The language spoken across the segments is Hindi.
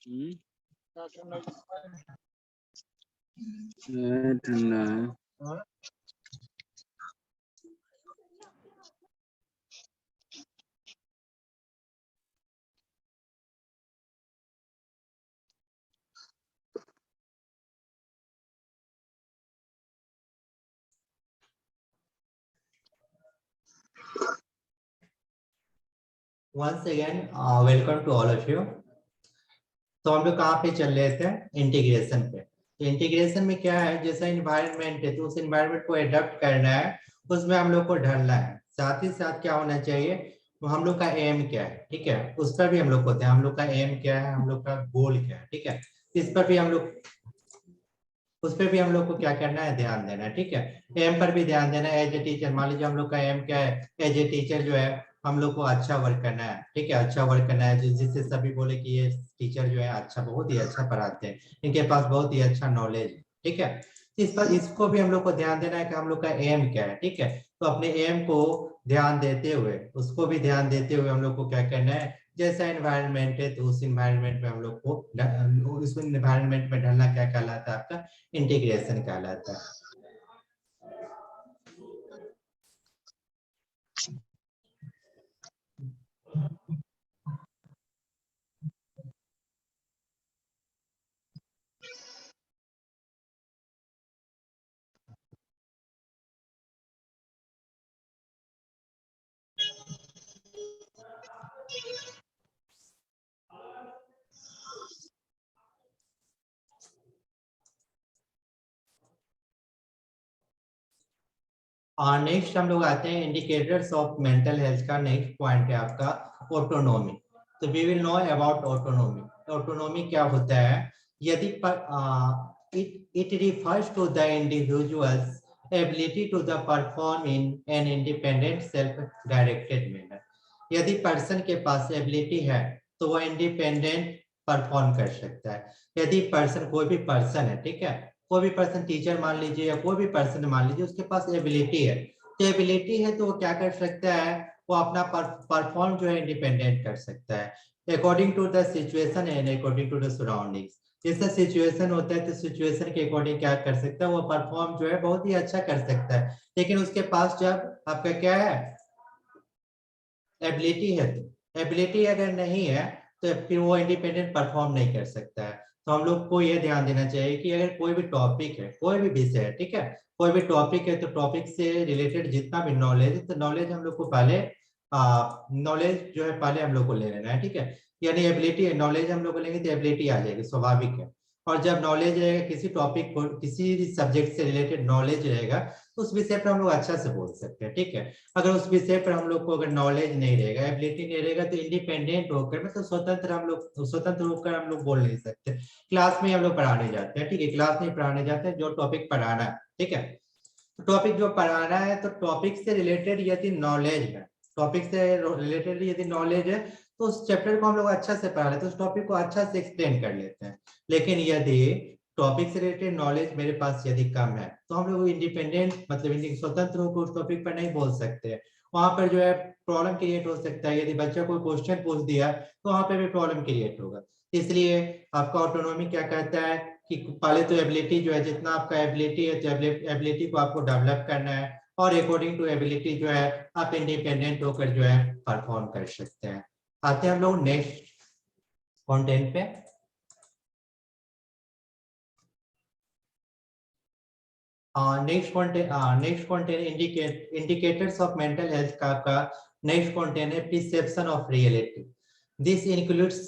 ठंडा है। Once again, welcome to all of you. तो हम लोग कहाँ पे चल रहे थे? इंटीग्रेशन पे। तो इंटीग्रेशन में क्या है, जैसा इन्वायरमेंट है तो उस इन्वायरमेंट को एडॉप्ट करना है, उसमें हम लोग को ढलना है। साथ ही साथ क्या होना चाहिए, तो हम लोग का एम क्या है, ठीक है, उस पर भी हम लोग को होते हैं, हम लोग का एम क्या है, हम लोग का गोल क्या है, ठीक है, इस पर भी हम लोग, उस पर भी हम लोग को क्या करना है, ध्यान देना है, ठीक है। एम पर भी ध्यान देना है। एज ए टीचर, मान लीजिए हम लोग का एम क्या है, एज ए टीचर जो है हम लोग को अच्छा वर्क करना है, ठीक है, अच्छा वर्क करना है, जिससे सभी बोले कि ये टीचर जो है अच्छा, बहुत ही अच्छा पढ़ाते हैं, इनके पास बहुत ही अच्छा नॉलेज है, ठीक है। इस पर, इसको भी हम लोग को ध्यान देना है कि हम लोग का एम क्या है, ठीक है। तो अपने एम को ध्यान देते हुए, उसको भी ध्यान देते हुए हम लोग को क्या करना है, जैसा एनवायरनमेंट है तो उस एनवायरनमेंट में हम लोग को, उस एनवायरनमेंट में ढलना क्या कहलाता है, आपका इंटीग्रेशन कहलाता है। और नेक्स्ट हम लोग आते हैं इंडिकेटर्स ऑफ मेंटल हेल्थ का। नेक्स्ट पॉइंट है आपका ऑटोनॉमी। तो we will know about autonomy. Autonomy क्या होता है, यदि it refers to the individual's ability to the perform in an independent self directed manner. यदि पर्सन के पास एबिलिटी है तो वो इंडिपेंडेंट परफॉर्म कर सकता है। यदि पर्सन, कोई भी पर्सन है, ठीक है, कोई भी पर्सन, टीचर मान लीजिए या कोई भी पर्सन मान लीजिए, उसके पास एबिलिटी है, तो एबिलिटी है तो वो क्या कर सकता है, वो अपना परफॉर्म जो है इंडिपेंडेंट कर सकता है according to the situation and according to the surroundings. जैसा सिचुएशन होता है तो सिचुएशन के अकॉर्डिंग क्या कर सकता है, वो परफॉर्म जो है बहुत ही अच्छा कर सकता है। लेकिन उसके पास जब आपका क्या है, एबिलिटी है, तो एबिलिटी अगर नहीं है तो फिर वो इंडिपेंडेंट परफॉर्म नहीं कर सकता है। तो हम लोग को ये ध्यान देना चाहिए कि अगर कोई भी टॉपिक है, कोई भी विषय है, ठीक है, कोई भी टॉपिक है, तो टॉपिक से रिलेटेड जितना भी नॉलेज है, तो नॉलेज हम लोग को पहले, नॉलेज जो है पहले हम लोग को ले लेना है, ठीक है। यानी एबिलिटी, नॉलेज हम लोग को लेंगे तो एबिलिटी आ जाएगी, स्वाभाविक है। और जब नॉलेज रहेगा किसी टॉपिक को, किसी भी सब्जेक्ट से रिलेटेड नॉलेज रहेगा, तो उस विषय पर हम लोग अच्छा से बोल सकते हैं, ठीक है। अगर उस विषय पर हम लोग को अगर नॉलेज नहीं रहेगा, एबिलिटी नहीं रहेगा, तो इंडिपेंडेंट होकर, मतलब स्वतंत्र, हम लोग स्वतंत्र होकर हम लोग बोल नहीं सकते। क्लास में हम लोग पढ़ाने जाते हैं, ठीक है, क्लास में पढ़ाने जाते हैं जो टॉपिक पढ़ाना है, ठीक है। टॉपिक जो पढ़ाना है, तो टॉपिक से रिलेटेड यदि नॉलेज है, टॉपिक से रिलेटेड यदि नॉलेज है, तो उस चैप्टर को हम लोग अच्छा से पढ़ा लेते हैं, उस टॉपिक को अच्छा से एक्सप्लेन कर लेते हैं। लेकिन यदि टॉपिक से रिलेटेड नॉलेज मेरे पास यदि कम है, तो हम लोग इंडिपेंडेंट, मतलब स्वतंत्र होकर उस टॉपिक पर नहीं बोल सकते। वहां पर जो है प्रॉब्लम क्रिएट हो सकता है। यदि बच्चा कोई क्वेश्चन पूछ दिया तो वहां पे भी प्रॉब्लम क्रिएट होगा। इसलिए आपका ऑटोनॉमी क्या कहता है कि पहले तो एबिलिटी जो है, जितना आपका एबिलिटी है, तो एबिलिटी को आपको डेवलप करना है, और अकॉर्डिंग टू एबिलिटी जो है आप इंडिपेंडेंट होकर जो है परफॉर्म कर सकते हैं। आते हैं हम लोग नेक्स्ट कंटेंट पे। Next content indicators of mental health का आपका नेक्स्ट कंटेंट है perception of reality. This includes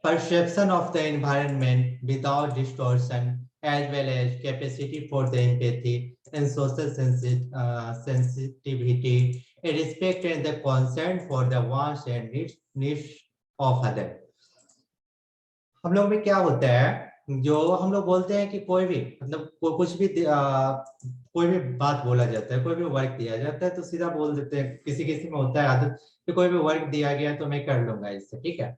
perception of the environment without distortion, as well as capacity for the empathy and social sensitivity, a respect and the concern for the wants and needs of others. हम लोग में क्या होता है, जो हम लोग बोलते हैं कि कोई भी, मतलब कुछ भी कोई भी बात बोला जाता है, कोई भी वर्क दिया जाता है तो सीधा बोल देते हैं। किसी किसी में होता है आदत कि कोई भी वर्क दिया गया तो मैं कर लूंगा इससे, ठीक है।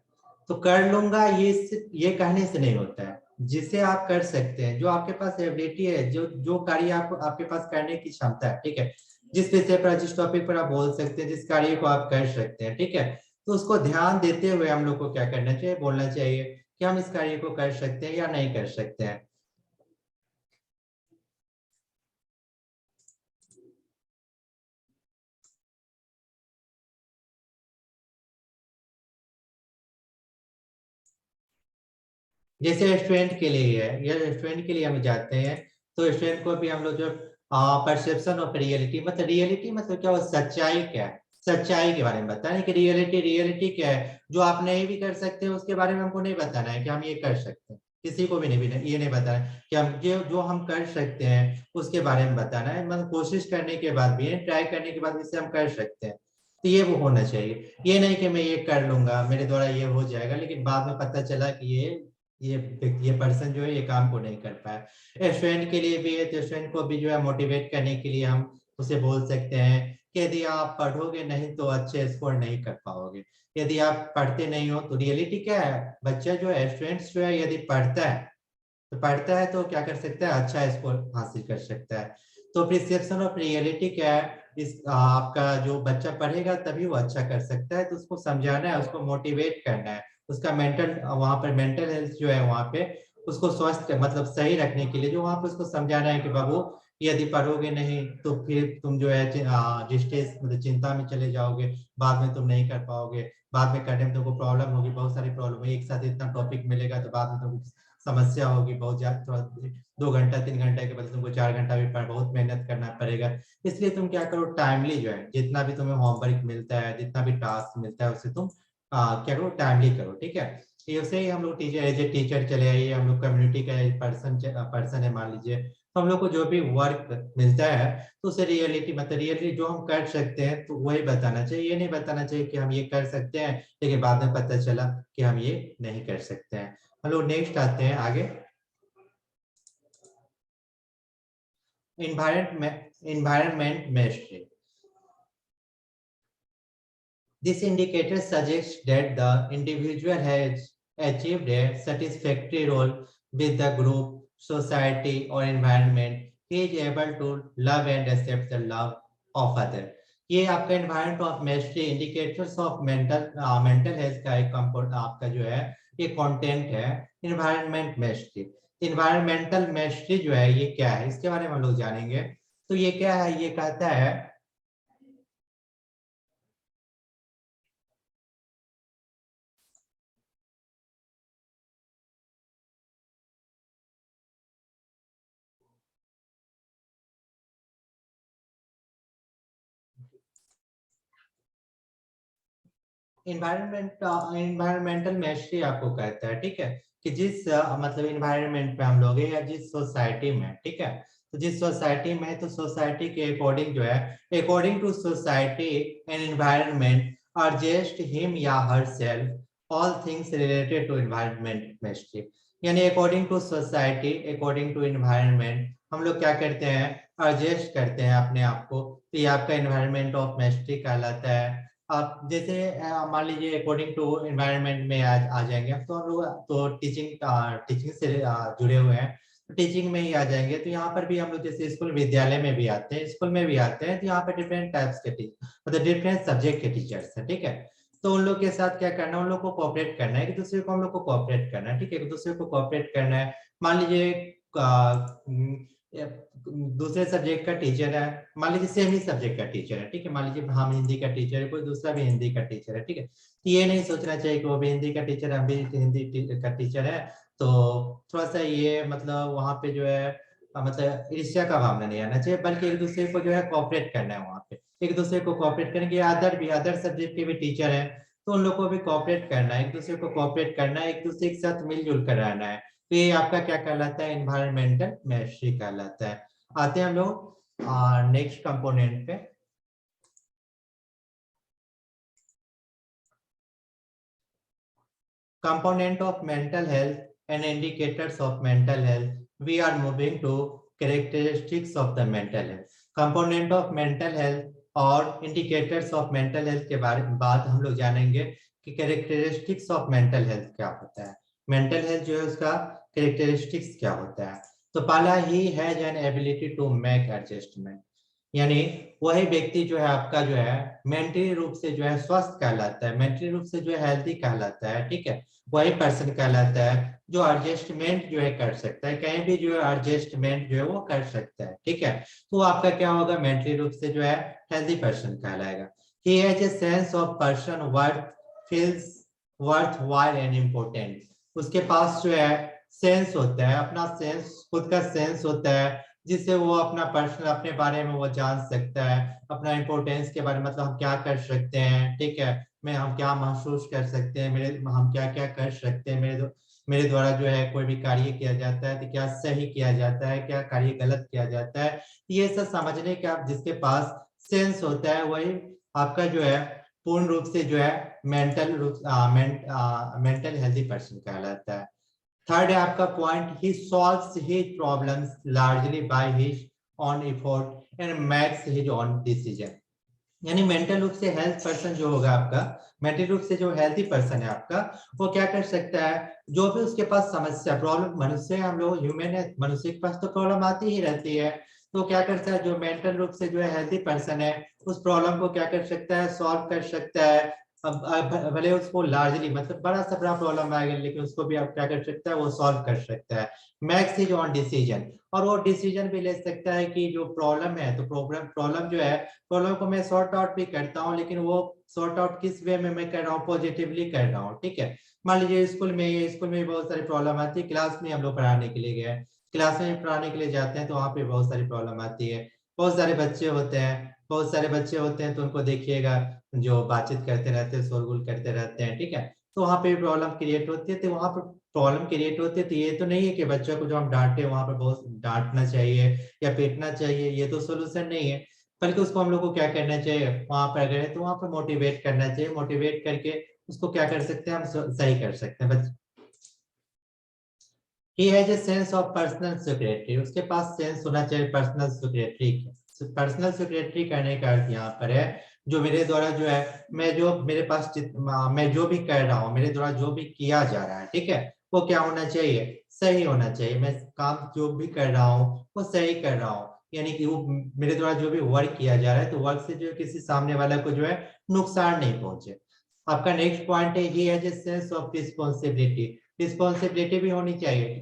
तो कर लूंगा ये कहने से नहीं होता है। जिसे आप कर सकते हैं, जो आपके पास एबिलिटी है, जो जो कार्य आपके पास करने की क्षमता है, ठीक है, जिस विषय पर, जिस टॉपिक पर आप बोल सकते हैं, जिस कार्य को आप कर सकते हैं, ठीक है, तो उसको ध्यान देते हुए हम लोग को क्या करना चाहिए, बोलना चाहिए कि हम इस कार्य को कर सकते हैं या नहीं कर सकते हैं। जैसे स्टूडेंट के लिए है, या स्टूडेंट के लिए हम जाते हैं तो स्टूडेंट को भी हम लोग जो परसेप्शन ऑफ रियलिटी मतलब क्या, सच्चाई क्या है, सच्चाई के बारे में बताना है कि रियलिटी क्या है, जो आप नहीं भी कर सकते उसके बारे में हमको नहीं बताना है कि हम ये कर सकते हैं। किसी को भी नहीं, ये नहीं बताना है कि हम जो हम कर सकते हैं उसके बारे में बताना है, मतलब कोशिश करने के बाद भी, ट्राई करने के बाद इसे हम कर सकते हैं। तो ये वो होना चाहिए, ये नहीं कि मैं ये कर लूंगा, मेरे द्वारा ये हो जाएगा, लेकिन बाद में पता चला कि ये पर्सन जो है ये काम को नहीं कर पाया। स्टूडेंट के लिए भी है, तो स्टूडेंट को भी जो है मोटिवेट करने के लिए हम उसे बोल सकते हैं कि यदि आप पढ़ोगे नहीं तो अच्छे स्कोर नहीं कर पाओगे। यदि आप पढ़ते नहीं हो तो रियलिटी क्या है, बच्चा जो है, स्टूडेंट्स जो है, यदि पढ़ता है तो क्या कर सकता है, अच्छा स्कोर हासिल कर सकता है। तो प्रिसेप्शन ऑफ रियलिटी क्या है, इस आपका जो बच्चा पढ़ेगा तभी वो अच्छा कर सकता है, तो उसको समझाना है, उसको मोटिवेट करना है, उसका मेंटल, वहां पर मेंटल हेल्थ जो है वहां पे उसको स्वस्थ मतलब सही रखने के लिए जो वहां पे उसको समझाना है कि बाबू यदि पढ़ोगे नहीं तो फिर तुम जो है डिस्ट्रेस मतलब चिंता में चले जाओगे, बाद में तुम नहीं कर पाओगे, बाद में करने में तुमको प्रॉब्लम होगी, बहुत सारी प्रॉब्लम है, एक साथ इतना टॉपिक मिलेगा तो बाद में तुमको समस्या होगी बहुत ज्यादा, थोड़ा 2 घंटा 3 घंटे के बदले तुमको 4 घंटा भी बहुत मेहनत करना पड़ेगा। इसलिए तुम क्या करो, टाइमली जो है जितना भी तुम्हें होमवर्क मिलता है, जितना भी टास्क मिलता है उसे तुम क्या करो, टाइमली करो, ठीक है। ऐसे ही हम लोग टीचर, एज ए टीचर चले आइए, हम लोग कम्युनिटी का पर्सन है मान लीजिए, तो हम लोग को जो भी वर्क मिलता है तो उसे रियलिटी मतलब रियलिटी जो हम कर सकते हैं तो वही बताना चाहिए, ये नहीं बताना चाहिए कि हम ये कर सकते हैं लेकिन बाद में पता चला कि हम ये नहीं कर सकते हैं। हम लोग नेक्स्ट आते हैं आगे, environment mastery. This indicator suggests that the individual has achieved a satisfactory role with the group, society, or environment. He is able to love and accept the love of other. ये आपका environment of mastery, indicators of mental health का एक कंपोनेंट आपका जो है ये कंटेंट है, एनवायरमेंट मेस्ट्री। इन्वायरमेंटल मेस्ट्री जो है ये क्या है, इसके बारे में हम लोग जानेंगे। तो ये क्या है, ये कहता है इन्वायरमेंटल मैस्ट्री आपको कहता है, ठीक है, कि जिस मतलब इन्वायरमेंट में हम लोग हैं या जिस सोसाइटी में, ठीक है, तो जिस सोसाइटी में है तो सोसाइटी के अकॉर्डिंग जो है, according to society and environment are just him या herself all things related to environment mastery. यानी according to society, according to environment हम लोग क्या करते हैं, एडजस्ट करते हैं अपने आप को, तो ये आपका इन्वायरमेंट ऑफ मैस्ट्री कहलाता है। आप जैसे मान लीजिए अकॉर्डिंग टू एनवायरनमेंट में आ जाएंगे तो हम लोग तो टीचिंग से जुड़े हुए हैं, तो टीचिंग में ही आ जाएंगे। तो यहाँ पर भी हम लोग जैसे स्कूल विद्यालय में भी आते हैं, स्कूल में भी आते हैं, तो यहाँ पर डिफरेंट टाइप्स के टीचर मतलब डिफरेंट सब्जेक्ट के टीचर्स हैं, ठीक है। तो उन लोग के साथ क्या करना है, उन लोग को कोऑपरेट करना है, एक दूसरे को हम लोग को कोऑपरेट करना है, ठीक है, एक दूसरे को कोऑपरेट करना है। मान लीजिए दूसरे सब्जेक्ट का टीचर है, मान लीजिए सेम ही सब्जेक्ट का टीचर है, ठीक है, मान लीजिए हम हिंदी का टीचर है, कोई दूसरा भी हिंदी का टीचर है, ठीक है, तो ये नहीं सोचना चाहिए कि वो भी हिंदी का टीचर है, हम भी हिंदी का टीचर है, तो थोड़ा सा ये मतलब वहाँ पे जो है मतलब ईर्ष्या का भावना नहीं आना चाहिए, बल्कि एक दूसरे को जो है कोऑपरेट करना है, वहाँ पे एक दूसरे को कोऑपरेट करेंगे। अदर सब्जेक्ट के भी टीचर है तो उन लोग को भी कोऑपरेट करना है, एक दूसरे को कोऑपरेट करना है, एक दूसरे के साथ मिलजुल कर रहना है। तो ये आपका क्या कहलाता है, एनवायरमेंटल मैस्ट्री कहलाता है। आते हैं हम लोग नेक्स्ट कंपोनेंट पे, component of mental health and indicators of mental health. We are moving to characteristics of the mental health. Component of mental health और indicators of mental health के बारे में बात हम लोग जानेंगे कि characteristics of mental health क्या होता है, mental health जो है उसका characteristics क्या होता है। तो पहला ही has an ability to make adjustment, यानी वही व्यक्ति जो है आपका जो है मेंटली रूप से जो है स्वस्थ कहलाता है, मेंटली रूप से जो है हेल्दी कहलाता है, ठीक है। वही पर्सन कहलाता है जो एडजस्टमेंट जो है कर सकता है, कहीं भी जो है एडजस्टमेंट जो है वो कर सकता है, ठीक है। तो आपका क्या होगा, मेंटली रूप से जो है हेल्दी पर्सन कहलाएगा। He has a sense of person worth feels worth while and important. उसके पास जो है सेंस होता है, अपना सेंस, खुद का सेंस होता है, जिससे वो अपना पर्सनल अपने बारे में वो जान सकता है, अपना इम्पोर्टेंस के बारे में, मतलब हम क्या कर सकते हैं, ठीक है, मैं हम क्या महसूस कर सकते हैं, मेरे हम क्या क्या कर सकते हैं, मेरे द्वारा जो है कोई भी कार्य किया जाता है तो क्या सही किया जाता है, क्या कार्य गलत किया जाता है, ये सब समझने का जिसके पास सेंस होता है वही आपका जो है पूर्ण रूप से जो है मेंटल रूप मेंटल हेल्दी पर्सन कहलाता है। थर्ड है आपका point, he solves his problems largely by his on effort and makes his on decision. यानी मेंटल रूप से हेल्थ पर्सन जो होगा आपका, मेंटल रूप से जो हेल्थी पर्सन है आपका, वो क्या कर सकता है, जो भी उसके पास समस्या प्रॉब्लम, मनुष्य हम लोग ह्यूमन है, मनुष्य के पास तो प्रॉब्लम आती ही रहती है, तो क्या करता है जो मेंटल रूप से जो है हेल्थी पर्सन है उस प्रॉब्लम को क्या कर सकता है, सॉल्व कर सकता है। अब भले उसको लार्जली मतलब बड़ा सा बड़ा प्रॉब्लम आएगा लेकिन उसको भी आप क्या कर सकता है, वो सॉल्व कर सकता है। मैक्स हिज ऑन डिसीजन, और वो डिसीजन भी ले सकता है कि जो प्रॉब्लम है, तो प्रॉब्लम जो है, प्रॉब्लम को मैं सॉर्ट आउट भी करता हूँ, लेकिन वो सॉर्ट आउट किस वे में मैं कर रहा हूँ, पॉजिटिवली कर रहा हूँ, ठीक है। मान लीजिए स्कूल में बहुत सारी प्रॉब्लम आती है, क्लास में हम लोग पढ़ाने के लिए गए, क्लास में पढ़ाने के लिए जाते हैं तो वहाँ पे बहुत सारी प्रॉब्लम आती है, बहुत सारे बच्चे होते हैं, बहुत सारे बच्चे होते हैं, तो उनको देखिएगा जो बातचीत करते रहते हैं, शोरगुल करते रहते हैं, ठीक है, तो वहाँ पे प्रॉब्लम क्रिएट होती है। तो वहाँ पर प्रॉब्लम क्रिएट होती है, तो ये तो नहीं है कि बच्चों को जो हम डांटे वहाँ पर बहुत डांटना चाहिए या पीटना चाहिए, ये तो सोल्यूशन नहीं है, बल्कि उसको हम लोग को क्या करना चाहिए, वहां पर गए तो वहां पर मोटिवेट करना चाहिए, मोटिवेट करके उसको क्या कर सकते हैं, हम सही कर सकते हैं। बस he has a sense of personal security, उसके पास सेंस होना चाहिए पर्सनल सिक्योरिटी की। पर्सनल सिक्योरिटी करने का अर्थ यहाँ पर है जो मेरे द्वारा जो है, मैं जो मेरे पास मैं जो भी कर रहा हूँ, मेरे द्वारा जो भी किया जा रहा है, ठीक है, वो क्या होना चाहिए, सही होना चाहिए। मैं काम जो भी कर रहा हूँ वो सही कर रहा हूँ, यानी कि वो मेरे द्वारा जो भी वर्क किया जा रहा है तो वर्क से जो किसी सामने वाला को जो है नुकसान नहीं पहुंचे। आपका नेक्स्ट पॉइंट है, he has a sense of responsibility, responsibility भी होनी चाहिए।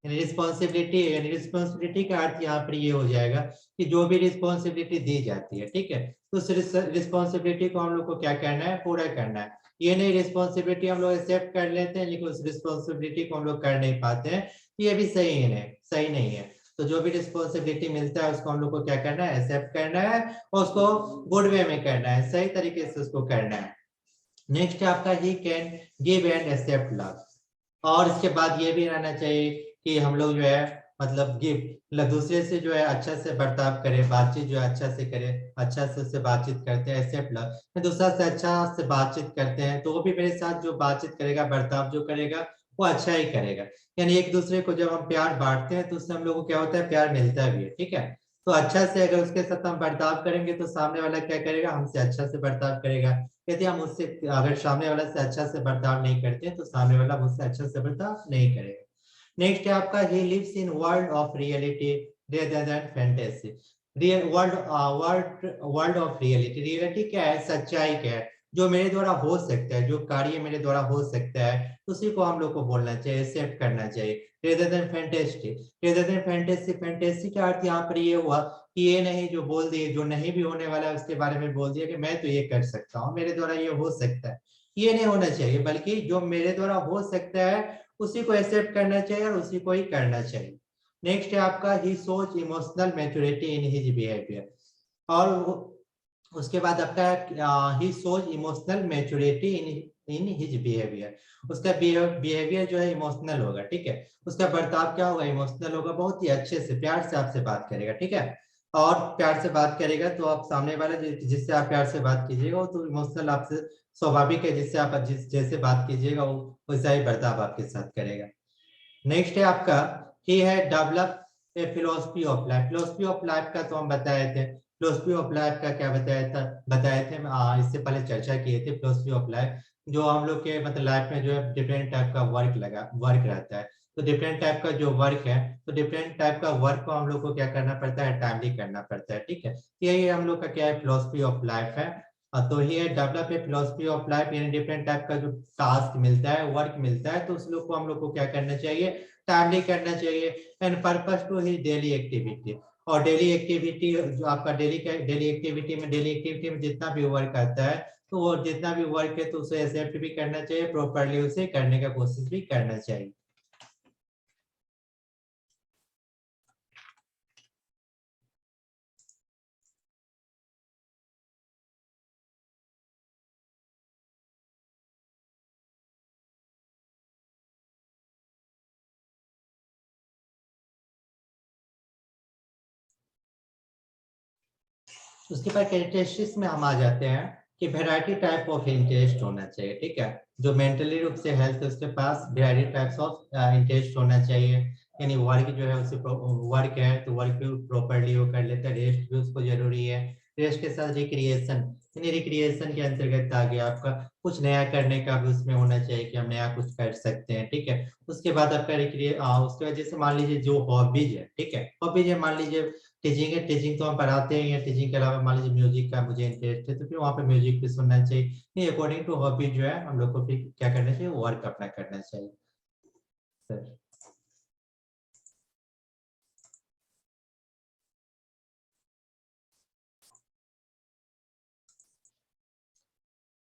रिस्पॉन्सिबिलिटी, यानी रिस्पॉन्सिबिलिटी का अर्थ यहाँ पर ये हो जाएगा कि जो भी रिस्पॉन्सिबिलिटी दी जाती है, ठीक है, तो उस रिस्पॉन्सिबिलिटी को हम लोग को क्या करना है, पूरा करना है। ये नहीं रिस्पॉन्सिबिलिटी हम लोग एक्सेप्ट कर लेते हैं लेकिन उस रिस्पॉन्सिबिलिटी को हम लोग कर नहीं पाते हैं, ये भी सही नहीं है। तो जो भी रिस्पॉन्सिबिलिटी मिलता है उसको हम लोग को क्या करना है, एक्सेप्ट करना है और उसको गुड वे में करना है, सही तरीके से उसको करना है। नेक्स्ट है आपका, he can give and accept love, और इसके बाद ये भी रहना चाहिए कि हम लोग जो है मतलब गिफ्ट दूसरे से जो है अच्छा से बर्ताव करें, बातचीत जो है अच्छा से करें, अच्छा से उससे बातचीत करते हैं, एक्सेप्ट लव, दूसरा से अच्छा से बातचीत करते हैं तो वो भी मेरे साथ जो बातचीत करेगा, बर्ताव जो करेगा वो अच्छा ही करेगा। यानी एक दूसरे को जब हम प्यार बांटते हैं तो उससे हम लोग को क्या होता है, प्यार मिलता भी है, ठीक है। तो अच्छा से अगर उसके साथ हम बर्ताव करेंगे तो सामने वाला क्या करेगा, हमसे अच्छा से बर्ताव करेगा। यदि हम उससे अगर सामने वाला से अच्छा से बर्ताव नहीं करते तो सामने वाला मुझसे अच्छा से बर्ताव नहीं करेगा। नेक्स्ट है आपका, he lives in world of reality rather than fantasy, real world of reality, reality क्या है, सच्चाई क्या है, जो मेरे द्वारा हो सकता है, जो कार्य मेरे द्वारा हो सकता है उसी को हम लोग को बोलना चाहिए, एक्सेप्ट करना चाहिए, rather than fantasy. Rather than fantasy, fantasy का अर्थ यहाँ पर ये हुआ कि ये नहीं जो बोल दिए, जो नहीं भी होने वाला है उसके बारे में बोल दिया कि मैं तो ये कर सकता हूँ, मेरे द्वारा ये हो सकता है, ये नहीं होना चाहिए, बल्कि जो मेरे द्वारा हो सकता है उसी को एक्सेप्ट करना चाहिए और उसी को ही करना चाहिए। नेक्स्ट है आपका, he shows emotional maturity in his behaviour, और उसके बाद आपका he shows emotional maturity in his behaviour, उसका बिहेवियर जो है इमोशनल होगा, ठीक है, उसका बर्ताव क्या होगा, इमोशनल होगा, बहुत ही अच्छे से प्यार से आपसे बात करेगा, ठीक है, और प्यार से बात करेगा तो आप सामने वाला जिससे आप प्यार से बात कीजिएगा वो तो इमोशनल आपसे स्वाभाविक है, जिससे आप जैसे बात कीजिएगा वो वैसा ही बर्ताव आपके साथ करेगा। नेक्स्ट है आपका, ही है develop a philosophy of life, philosophy of life का तो हम बताए थे, फिलोसफी ऑफ लाइफ का क्या बताए थे इससे पहले चर्चा किए थे। फिलोसफी ऑफ लाइफ जो हम लोग के मतलब लाइफ में जो है डिफरेंट टाइप का वर्क रहता है, तो डिफरेंट टाइप का जो वर्क है, तो डिफरेंट टाइप का वर्क को हम लोग को क्या करना पड़ता है, टाइमली करना पड़ता है, ठीक है। यही हम लोग का क्या है, फिलोसफी ऑफ लाइफ है। तो ये develop a philosophy of life, यानी डिफरेंट टाइप का जो टास्क मिलता है, वर्क मिलता है, तो उस लोग को हम लोग को क्या करना चाहिए, टाइमली करना चाहिए, and purpose to he daily activity. और डेली एक्टिविटी जो आपका डेली एक्टिविटी में जितना भी वर्क आता है, तो वो जितना भी वर्क है तो उसे एक्सेप्ट भी करना चाहिए, प्रॉपरली उसे करने का कोशिश भी करना चाहिए। उसके बाद कैरेक्टरिस्टिक्स में हम आ जाते हैं कि वैरायटी टाइप ऑफ इंटरेस्ट होना चाहिए, ठीक है। जो मेंटली रूप से हेल्थ है उसके पास वैरायटी टाइप्स ऑफ इंटरेस्ट होना चाहिए, यानी वर्क जो है उसे वर्क है तो वर्क भी प्रॉपर्ली वो कर लेता है, रेस्ट भी उसको जरूरी है। रेस्ट के साथ रिक्रिएशन, यानी रिक्रिएशन के अंतर्गत आ गया आपका कुछ नया करने का भी उसमें होना चाहिए कि हम नया कुछ कर सकते हैं, ठीक है। उसके बाद आपका उसके वजह से मान लीजिए जो हॉबीज है, ठीक है, हॉबीज है, मान लीजिए टीचिंग है, टीचिंग तो हम पढ़ाते ही हैं, टीचिंग के अलावा मान लीजिए म्यूजिक का मुझे इंटरेस्ट है तो फिर वहाँ पे म्यूजिक भी सुनना चाहिए। नहीं, अकॉर्डिंग टू हॉबी जो है हम लोग को फिर क्या करना चाहिए, वर्क अपना करना चाहिए सर।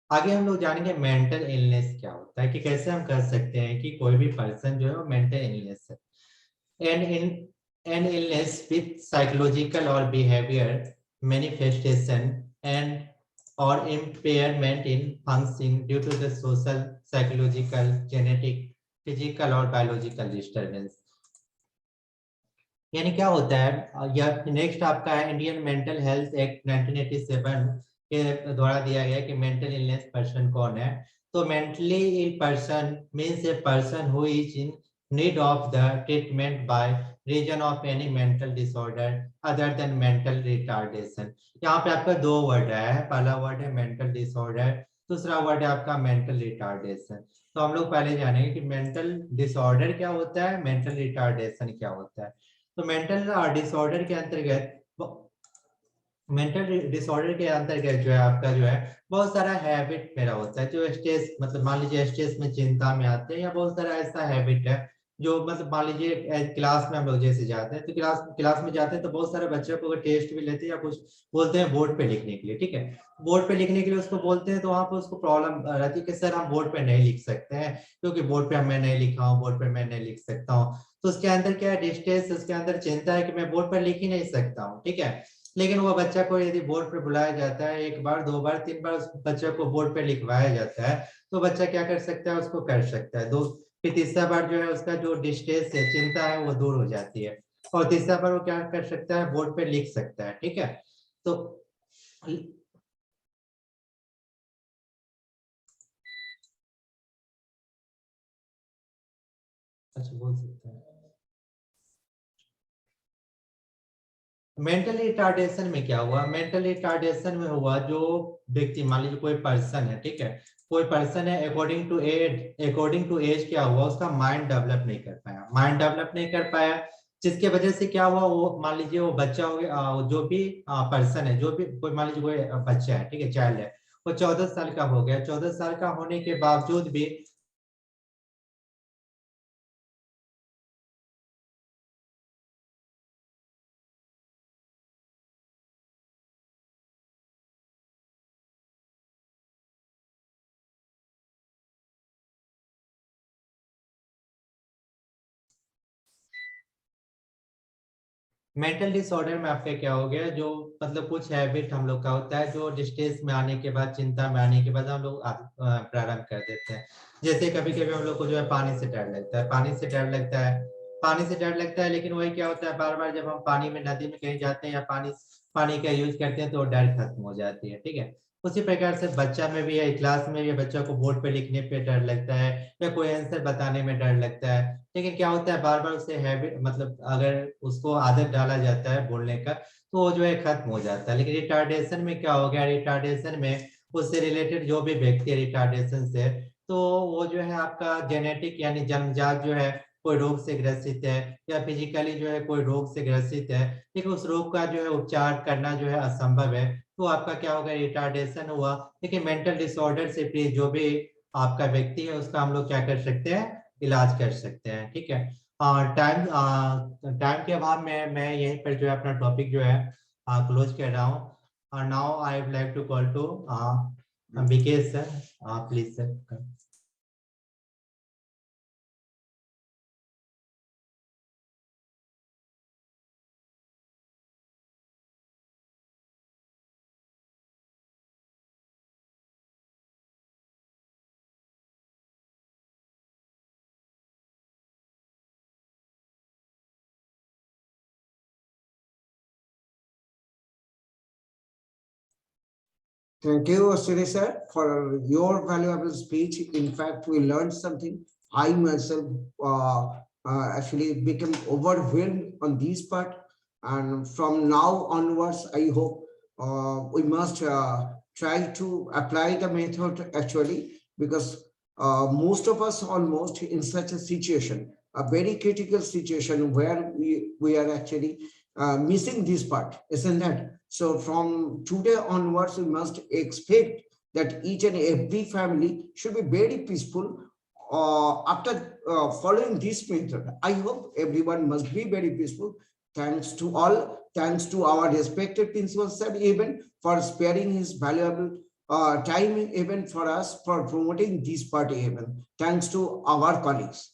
आगे हम लोग जानेंगे मेंटल इलनेस क्या होता है, कि कैसे हम कह सकते हैं कि कोई भी पर्सन जो है वो मेंटल इलनेस है। And in an illness with psychological or behavior manifestation and or impairment in functioning due to the social, psychological, genetic, physical or biological disturbance। यानी क्या होता है, या नेक्स्ट आपका है इंडियन मेंटल हेल्थ एक्ट 1987 के द्वारा दिया गया कि मेंटल इलनेस पर्सन कौन है। तो mentally ill person means a person who is in need of the treatment by reason of any mental disorder other than mental retardation. यहाँ पे आपका दो वर्ड है, पहला वर्ड है मेंटल डिसऑर्डर, दूसरा वर्ड है आपका मेंटल रिटार्डेशन। तो हम लोग पहले जानेंगे कि मेंटल डिसऑर्डर क्या होता है, मेंटल रिटार्डेशन क्या होता है। तो मेंटल डिसऑर्डर के अंतर्गत जो है आपका जो है बहुत सारा हैबिट मेरा होता है, जो स्ट्रेस मतलब मान लीजिए स्ट्रेस में चिंता में आते हैं, या बहुत सारा ऐसा हैबिट है जो मतलब मान लीजिए क्लास में हम लोग जैसे जाते हैं तो क्लास में जाते हैं तो बहुत सारे बच्चों को टेस्ट भी लेते हैं या कुछ बोलते हैं बोर्ड पे लिखने के लिए, ठीक है। बोर्ड पे लिखने के लिए उसको बोलते हैं तो वहां पर उसको प्रॉब्लम रहती है कि सर हम बोर्ड पे नहीं लिख सकते हैं क्योंकि बोर्ड पे मैं नहीं लिखा हूँ, बोर्ड पे मैं नहीं लिख सकता हूँ। तो उसके अंदर क्या है, डिस्ट्रेस, उसके अंदर चिंता है कि मैं बोर्ड पर लिख ही नहीं सकता हूँ, ठीक है। लेकिन वो बच्चा को यदि बोर्ड पर बुलाया जाता है, एक बार दो बार तीन बार उस बच्चे को बोर्ड पर लिखवाया जाता है, तो बच्चा क्या कर सकता है, उसको कर सकता है। दो फिर तीसरा बार जो है उसका जो डिस्ट्रेस है, चिंता है, वो दूर हो जाती है, और तीसरा बार वो क्या कर सकता है, बोर्ड पे लिख सकता है, ठीक है। तो अच्छा बोल सकते हैं। मेंटल रिटार्डेशन में क्या हुआ, मेंटल रिटार्डेशन में हुआ जो व्यक्ति मान लीजिए कोई पर्सन है, ठीक है, कोई पर्सन है, अकॉर्डिंग टू एज क्या हुआ, उसका माइंड डेवलप नहीं कर पाया, माइंड डेवलप नहीं कर पाया, जिसके वजह से क्या हुआ, वो मान लीजिए वो बच्चा हो गया, जो भी पर्सन है, जो भी कोई मान लीजिए कोई बच्चा है, ठीक है, चाइल्ड है, वो 14 साल का हो गया, 14 साल का होने के बावजूद भी मेंटल डिसऑर्डर में आपका क्या हो गया, जो मतलब कुछ हैबिट हम लोग का होता है जो डिस्ट्रेस में आने के बाद, चिंता में आने के बाद हम लोग प्रारंभ कर देते हैं। जैसे कभी कभी हम लोग को जो है पानी से डर लगता है, पानी से डर लगता है, लेकिन वही क्या होता है, बार बार जब हम पानी में, नदी में कहीं जाते हैं या पानी पानी का यूज करते हैं तो डर खत्म हो जाती है, ठीक है। उसी प्रकार से बच्चा में भी है, क्लास में भी बच्चा को बोर्ड पे लिखने पे डर लगता है या कोई आंसर बताने में डर लगता है, लेकिन क्या होता है, बार बार उसे हैबिट मतलब अगर उसको आदत डाला जाता है बोलने का तो वो जो है खत्म हो जाता है। लेकिन रिटार्डेशन में क्या हो गया, रिटार्डेशन में उससे रिलेटेड जो भी व्यक्ति है रिटार्डेशन से, तो वो जो है आपका जेनेटिक यानी जन्मजात जो है कोई रोग से ग्रसित है या फिजिकली जो है कोई रोग से ग्रसित है, ठीक है, उस रोग का जो है उपचार करना जो है असंभव है, तो आपका क्या होगा, रिटार्डेशन हुआ। देखिए मेंटल डिसऑर्डर से भी जो भी आपका व्यक्ति है उसका हम लोग क्या कर सकते हैं, इलाज कर सकते हैं, ठीक है। टाइम टाइम के अभाव में मैं यहीं पर जो है अपना टॉपिक जो है क्लोज कर रहा हूँ। Now I would like to call to Vikesh sir, please sir. Thank you, Sri sir, for your valuable speech. In fact, we learned something. I myself actually became overwhelmed on this part. And from now onwards, I hope we must try to apply the method actually, because most of us almost in such a situation, a very critical situation where we are actually missing this part, isn't that? So from today onwards, we must expect that each and every family should be very peaceful after following this method. I hope everyone must be very peaceful. Thanks to all. Thanks to our respected principal sir even for sparing his valuable time even for us for promoting this part even. Thanks to our colleagues.